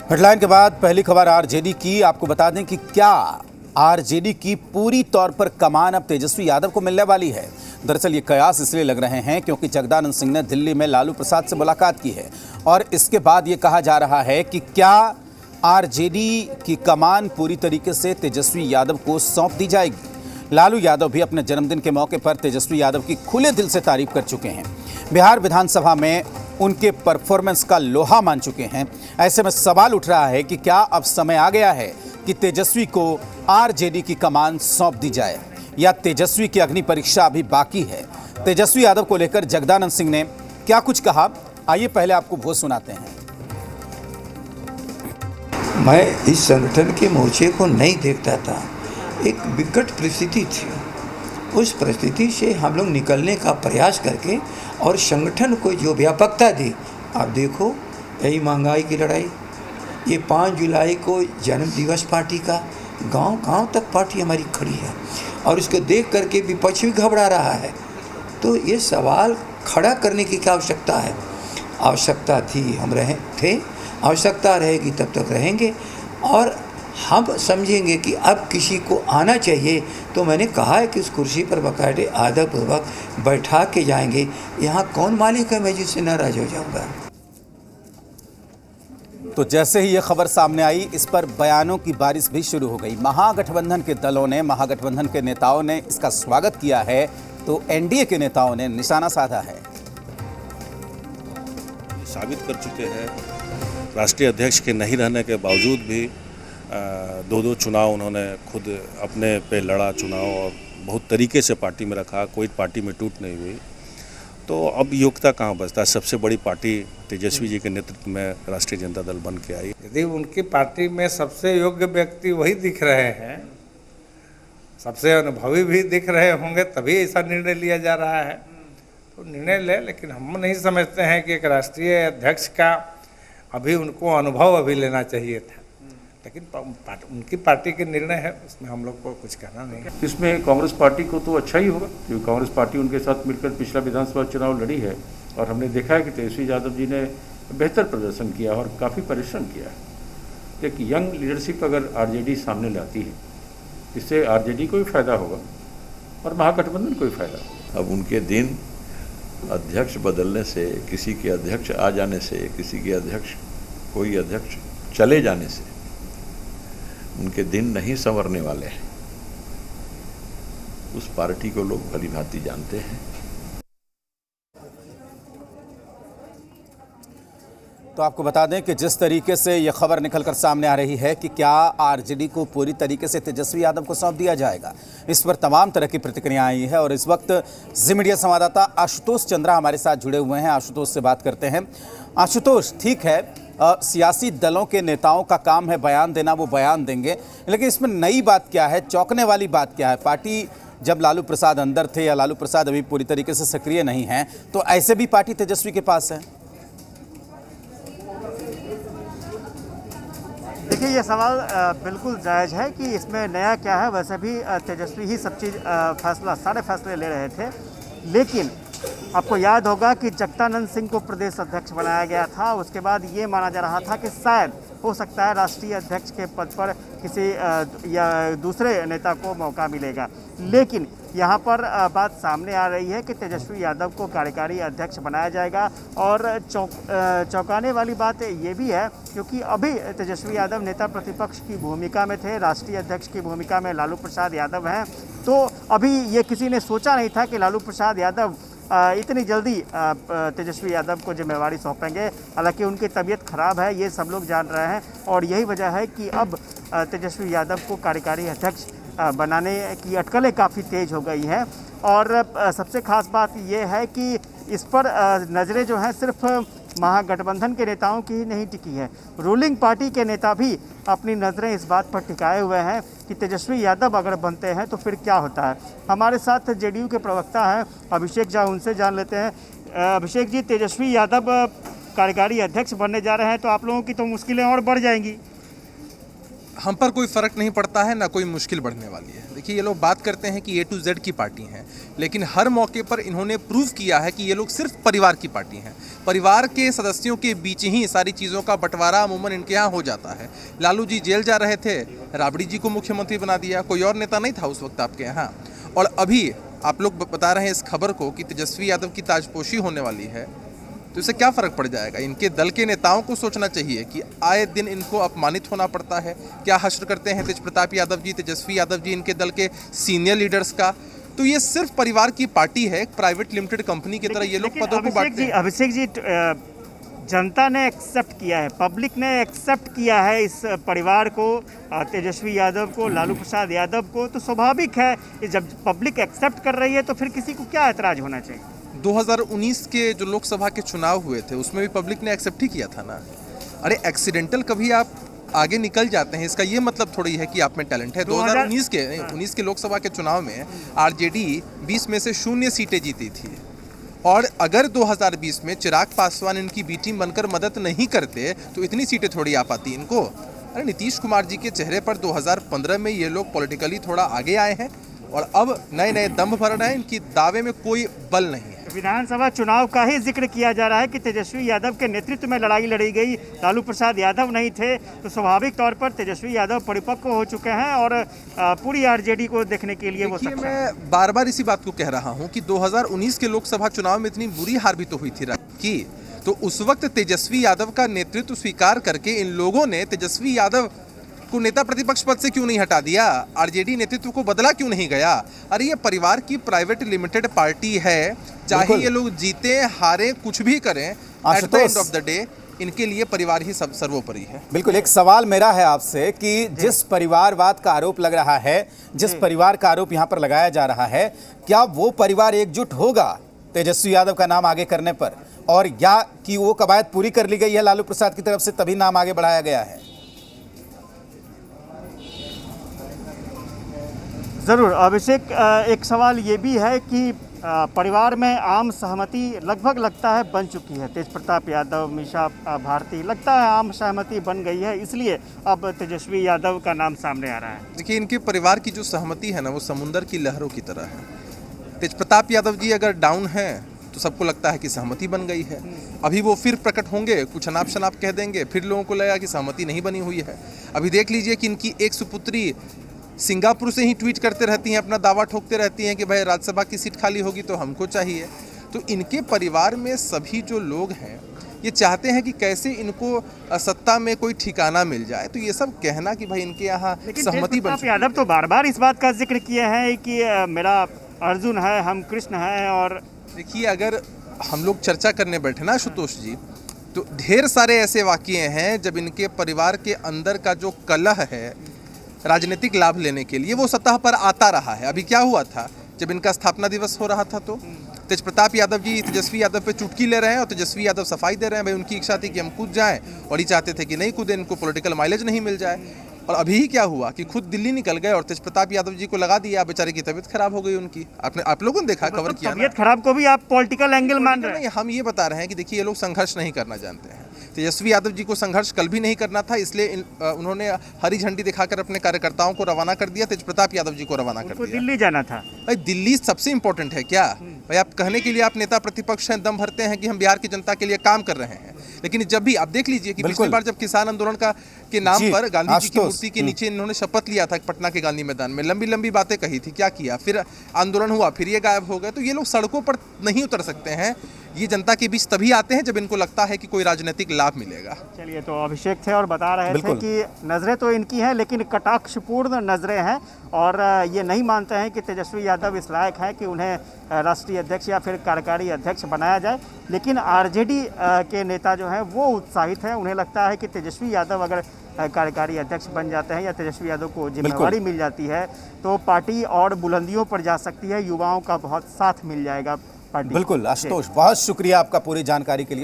Headline के बाद पहली खबर आरजेडी की। आपको बता दें कि क्या आरजेडी की पूरी तौर पर कमान अब तेजस्वी यादव को मिलने वाली है। दरअसल ये कयास इसलिए लग रहे हैं क्योंकि जगदानंद सिंह ने दिल्ली में लालू प्रसाद से मुलाकात की है और इसके बाद ये कहा जा रहा है कि क्या आरजेडी की कमान पूरी तरीके से तेजस्वी यादव को सौंप दी जाएगी। लालू यादव भी अपने जन्मदिन के मौके पर तेजस्वी यादव की खुले दिल से तारीफ कर चुके हैं। बिहार विधानसभा में उनके परफॉर्मेंस का लोहा मान चुके हैं। ऐसे में सवाल उठ रहा है कि क्या अब समय आ गया है कि तेजस्वी को आरजेडी की कमान सौंप दी जाए या तेजस्वी की अग्नि परीक्षा अभी बाकी है। तेजस्वी यादव को लेकर जगदानंद सिंह ने क्या कुछ कहा, आइए पहले आपको वो सुनाते हैं। मैं इस संगठन के मोर्चे को नहीं देखता था। एक विकट परिस्थिति थी, उस परिस्थिति से हम लोग निकलने का प्रयास करके और संगठन को जो व्यापकता दी। आप देखो, यही महंगाई की लड़ाई, ये 5 जुलाई को जन्म दिवस पार्टी का, गांव-गांव तक पार्टी हमारी खड़ी है और इसको देख करके विपक्ष भी घबरा रहा है। तो ये सवाल खड़ा करने की क्या आवश्यकता है? आवश्यकता थी, हम थे, आवश्यकता रहेगी तब तक रहेंगे और हम समझेंगे कि अब किसी को आना चाहिए। तो मैंने कहा है कि उस कुर्सी पर बाकायदे आदरपूर्वक बैठा के जाएंगे। यहाँ कौन मालिक है मैं जिससे नाराज हो जाऊँगा। तो जैसे ही ये खबर सामने आई, इस पर बयानों की बारिश भी शुरू हो गई। महागठबंधन के दलों ने, महागठबंधन के नेताओं ने इसका स्वागत किया है तो एनडीए के नेताओं ने निशाना साधा है। साबित कर चुके हैं, राष्ट्रीय अध्यक्ष के नहीं रहने के बावजूद भी 2 चुनाव उन्होंने खुद अपने पे लड़ा चुनाव और बहुत तरीके से पार्टी में रखा, कोई पार्टी में टूट नहीं हुई। तो अब योग्यता कहाँ बचता है? सबसे बड़ी पार्टी तेजस्वी जी के नेतृत्व में राष्ट्रीय जनता दल बन के आई। यदि उनकी पार्टी में सबसे योग्य व्यक्ति वही दिख रहे हैं, सबसे अनुभवी भी दिख रहे होंगे, तभी ऐसा निर्णय लिया जा रहा है। तो निर्णय ले, लेकिन हम नहीं समझते हैं कि एक राष्ट्रीय अध्यक्ष का अभी उनको अनुभव अभी लेना चाहिए था, लेकिन उनकी पार्टी के निर्णय है, उसमें हम लोग को कुछ कहना नहीं है। इसमें कांग्रेस पार्टी को तो अच्छा ही होगा क्योंकि कांग्रेस पार्टी उनके साथ मिलकर पिछला विधानसभा चुनाव लड़ी है और हमने देखा है कि तेजस्वी यादव जी ने बेहतर प्रदर्शन किया और काफ़ी परिश्रम किया है। एक यंग लीडरशिप अगर आरजेडी सामने लाती है, इससे आरजेडी को भी फायदा होगा और महागठबंधन को भी फायदा होगा। अब उनके दिन अध्यक्ष बदलने से, किसी के अध्यक्ष आ जाने से, किसी के अध्यक्ष कोई अध्यक्ष चले जाने से उनके दिन नहीं संवरने वाले हैं। उस पार्टी को लोग भली भांति जानते हैं। तो आपको बता दें कि जिस तरीके से यह खबर निकलकर सामने आ रही है कि क्या आरजेडी को पूरी तरीके से तेजस्वी यादव को सौंप दिया जाएगा, इस पर तमाम तरह की प्रतिक्रिया आई है और इस वक्त जी मीडिया संवाददाता आशुतोष चंद्रा हमारे साथ जुड़े हुए हैं। आशुतोष से बात करते हैं। आशुतोष, ठीक है, सियासी दलों के नेताओं का काम है बयान देना, वो बयान देंगे, लेकिन इसमें नई बात क्या है, चौंकने वाली बात क्या है? पार्टी जब लालू प्रसाद अंदर थे या लालू प्रसाद अभी पूरी तरीके से सक्रिय नहीं हैं, तो ऐसे भी पार्टी तेजस्वी के पास है। देखिए, ये सवाल बिल्कुल जायज़ है कि इसमें नया क्या है। वैसे भी तेजस्वी ही सब चीज़ सारे फैसले ले रहे थे, लेकिन आपको याद होगा कि जगदानंद सिंह को प्रदेश अध्यक्ष बनाया गया था। उसके बाद ये माना जा रहा था कि शायद हो सकता है राष्ट्रीय अध्यक्ष के पद पर किसी या दूसरे नेता को मौका मिलेगा, लेकिन यहाँ पर बात सामने आ रही है कि तेजस्वी यादव को कार्यकारी अध्यक्ष बनाया जाएगा। और चौंकाने वाली बात ये भी है क्योंकि अभी तेजस्वी यादव नेता प्रतिपक्ष की भूमिका में थे, राष्ट्रीय अध्यक्ष की भूमिका में लालू प्रसाद यादव हैं। तो अभी ये किसी ने सोचा नहीं था कि लालू प्रसाद यादव इतनी जल्दी तेजस्वी यादव को जिम्मेवारी सौंपेंगे। हालांकि उनकी तबीयत खराब है, ये सब लोग जान रहे हैं और यही वजह है कि अब तेजस्वी यादव को कार्यकारी अध्यक्ष बनाने की अटकलें काफ़ी तेज़ हो गई हैं। और सबसे ख़ास बात यह है कि इस पर नज़रें जो हैं सिर्फ महागठबंधन के नेताओं की ही नहीं टिकी है, रूलिंग पार्टी के नेता भी अपनी नज़रें इस बात पर टिकाए हुए हैं कि तेजस्वी यादव अगर बनते हैं तो फिर क्या होता है। हमारे साथ जेडीयू के प्रवक्ता हैं अभिषेक झा, उनसे जान लेते हैं। अभिषेक जी, तेजस्वी यादव कार्यकारी अध्यक्ष बनने जा रहे हैं तो आप लोगों की तो मुश्किलें और बढ़ जाएंगी। हम पर कोई फ़र्क नहीं पड़ता है, ना कोई मुश्किल बढ़ने वाली है। देखिए, ये लोग बात करते हैं कि A to Z की पार्टी हैं, लेकिन हर मौके पर इन्होंने प्रूव किया है कि ये लोग सिर्फ परिवार की पार्टी हैं। परिवार के सदस्यों के बीच ही सारी चीज़ों का बंटवारा अमूमन इनके यहाँ हो जाता है। लालू जी जेल जा रहे थे, राबड़ी जी को मुख्यमंत्री बना दिया, कोई और नेता नहीं था उस वक्त आपके यहाँ। और अभी आप लोग बता रहे हैं इस खबर को कि तेजस्वी यादव की ताजपोशी होने वाली है, तो इससे क्या फ़र्क पड़ जाएगा? इनके दल के नेताओं को सोचना चाहिए कि आए दिन इनको अपमानित होना पड़ता है। क्या हश्र करते हैं तेज प्रताप यादव जी, तेजस्वी यादव जी, इनके दल के सीनियर लीडर्स का। तो ये सिर्फ परिवार की पार्टी है, एक प्राइवेट लिमिटेड कंपनी की तरह ये लोग पदों को बांटते हैं। अभिषेक जी, जनता ने एक्सेप्ट किया है, पब्लिक ने एक्सेप्ट किया है इस परिवार को, तेजस्वी यादव को, लालू प्रसाद यादव को, तो स्वाभाविक है जब पब्लिक एक्सेप्ट कर रही है तो फिर किसी को क्या ऐतराज होना चाहिए। 2019 के जो लोकसभा के चुनाव हुए थे उसमें भी पब्लिक ने एक्सेप्ट ही किया था ना। अरे एक्सीडेंटल कभी आप आगे निकल जाते हैं, इसका ये मतलब थोड़ी है कि आप में टैलेंट है। 19 के लोकसभा के चुनाव में आरजेडी 20 में से 0 सीटें जीती थी, और अगर 2020 में चिराग पासवान इनकी बी टीम बनकर मदद नहीं करते तो इतनी सीटें थोड़ी आ पाती इनको। अरे नीतीश कुमार जी के चेहरे पर 2015 में ये लोग पॉलिटिकली थोड़ा आगे आए हैं और अब नए नए दम भर रहे हैं, इनकी दावे में कोई बल नहीं है। विधानसभा चुनाव का ही जिक्र किया जा रहा है कि तेजस्वी यादव के नेतृत्व में लड़ाई लड़ी गई, लालू प्रसाद यादव नहीं थे, तो स्वाभाविक तौर पर तेजस्वी यादव परिपक्व हो चुके हैं और पूरी आरजेडी को देखने के लिए वो सक्षम है। मैं बार बार इसी बात को कह रहा हूँ कि 2019 के लोकसभा चुनाव में इतनी बुरी हार भी तो हुई थी कि, तो उस वक्त तेजस्वी यादव का नेतृत्व स्वीकार करके इन लोगों ने तेजस्वी यादव को नेता प्रतिपक्ष पद से क्यों नहीं हटा दिया? आरजेडी नेतृत्व को बदला क्यों नहीं गया? अरे ये परिवार की प्राइवेट लिमिटेड पार्टी है, चाहे ये लोग जीते हारे कुछ भी करें, at the end of the day इनके लिए परिवार ही सब सर्वोपरि है। बिल्कुल, एक सवाल मेरा है आपसे कि जिस परिवारवाद का आरोप लग रहा है, जिस परिवार का आरोप यहाँ पर लगाया जा रहा है, क्या वो परिवार एकजुट होगा तेजस्वी यादव का नाम आगे करने पर, और या कि वो कवायद पूरी कर ली गई है लालू प्रसाद की तरफ से तभी नाम आगे बढ़ाया गया है? ज़रूर अभिषेक, एक सवाल ये भी है कि परिवार में आम सहमति लगभग लगता है बन चुकी है। तेज प्रताप यादव, मीशा भारती, लगता है आम सहमति बन गई है, इसलिए अब तेजस्वी यादव का नाम सामने आ रहा है। देखिए, इनके परिवार की जो सहमति है ना, वो समुंदर की लहरों की तरह है। तेज प्रताप यादव जी अगर डाउन हैं तो सबको लगता है कि सहमति बन गई है। अभी वो फिर प्रकट होंगे, कुछ अनाप शनाप कह देंगे, फिर लोगों को लगेगा कि सहमति नहीं बनी हुई है। अभी देख लीजिए कि इनकी एक सुपुत्री सिंगापुर से ही ट्वीट करते रहती हैं, अपना दावा ठोकते रहती हैं कि भाई राज्यसभा की सीट खाली होगी तो हमको चाहिए। तो इनके परिवार में सभी जो लोग हैं ये चाहते हैं कि कैसे इनको सत्ता में कोई ठिकाना मिल जाए। तो ये सब कहना कि भाई इनके यहाँ सहमति बन चुकी है। यादव तो बार बार इस बात का जिक्र किए हैं कि मेरा अर्जुन है, हम कृष्ण हैं। और देखिए, अगर हम लोग चर्चा करने बैठे ना आशुतोष जी, तो ढेर सारे ऐसे वाक़ये हैं जब इनके परिवार के अंदर का जो कलह है राजनीतिक लाभ लेने के लिए वो सतह पर आता रहा है। अभी क्या हुआ था, जब इनका स्थापना दिवस हो रहा था तो तेज प्रताप यादव जी तेजस्वी यादव पे चुटकी ले रहे हैं और तेजस्वी यादव सफाई दे रहे हैं। भाई उनकी इच्छा थी कि हम कूद जाएं, और ये चाहते थे कि नहीं कूदें, इनको पॉलिटिकल माइलेज नहीं मिल जाए। और अभी ही क्या हुआ कि खुद दिल्ली निकल गए और तेज प्रताप यादव जी को लगा दिया, बेचारे की तबीयत खराब हो गई उनकी। आप लोगों ने देखा, कवर किया। तबीयत खराब को भी आप पॉलिटिकल एंगल मान रहे हैं? हम ये बता रहे हैं कि देखिए, ये लोग संघर्ष नहीं करना जानते हैं। तेजस्वी यादव जी को संघर्ष कल भी नहीं करना था, इसलिए उन्होंने हरी झंडी दिखाकर अपने कार्यकर्ताओं को रवाना कर दिया, तेज प्रताप यादव जी को रवाना कर दिया। दिल्ली जाना था। भाई दिल्ली सबसे इंपॉर्टेंट है क्या? भाई आप कहने के लिए आप नेता प्रतिपक्ष हैं, दम भरते हैं कि हम बिहार की जनता के लिए काम कर रहे हैं, लेकिन जब भी आप देख लीजिए कि पिछली बार जब किसान आंदोलन के नाम पर गांधी जी की मूर्ति के नीचे इन्होंने शपथ लिया था पटना के गांधी मैदान में, लंबी लंबी बातें कही थी, क्या किया? फिर आंदोलन हुआ, फिर ये गायब हो गए। तो ये लोग सड़कों पर नहीं उतर सकते हैं, ये जनता के बीच तभी आते हैं जब इनको लगता है कि कोई राजनीतिक लाभ मिलेगा। चलिए, तो अभिषेक थे और बता रहे थे कि नज़रें तो इनकी हैं लेकिन कटाक्षपूर्ण नज़रें हैं, और ये नहीं मानते हैं कि तेजस्वी यादव इस लायक हैं कि उन्हें राष्ट्रीय अध्यक्ष या फिर कार्यकारी अध्यक्ष बनाया जाए। लेकिन आरजेडी के नेता जो हैं वो उत्साहित हैं, उन्हें लगता है कि तेजस्वी यादव अगर कार्यकारी अध्यक्ष बन जाते हैं या तेजस्वी यादव को जिम्मेवारी मिल जाती है तो पार्टी और बुलंदियों पर जा सकती है, युवाओं का बहुत साथ मिल जाएगा पार्टी। बिल्कुल आशुतोष, बहुत शुक्रिया आपका पूरी जानकारी के लिए।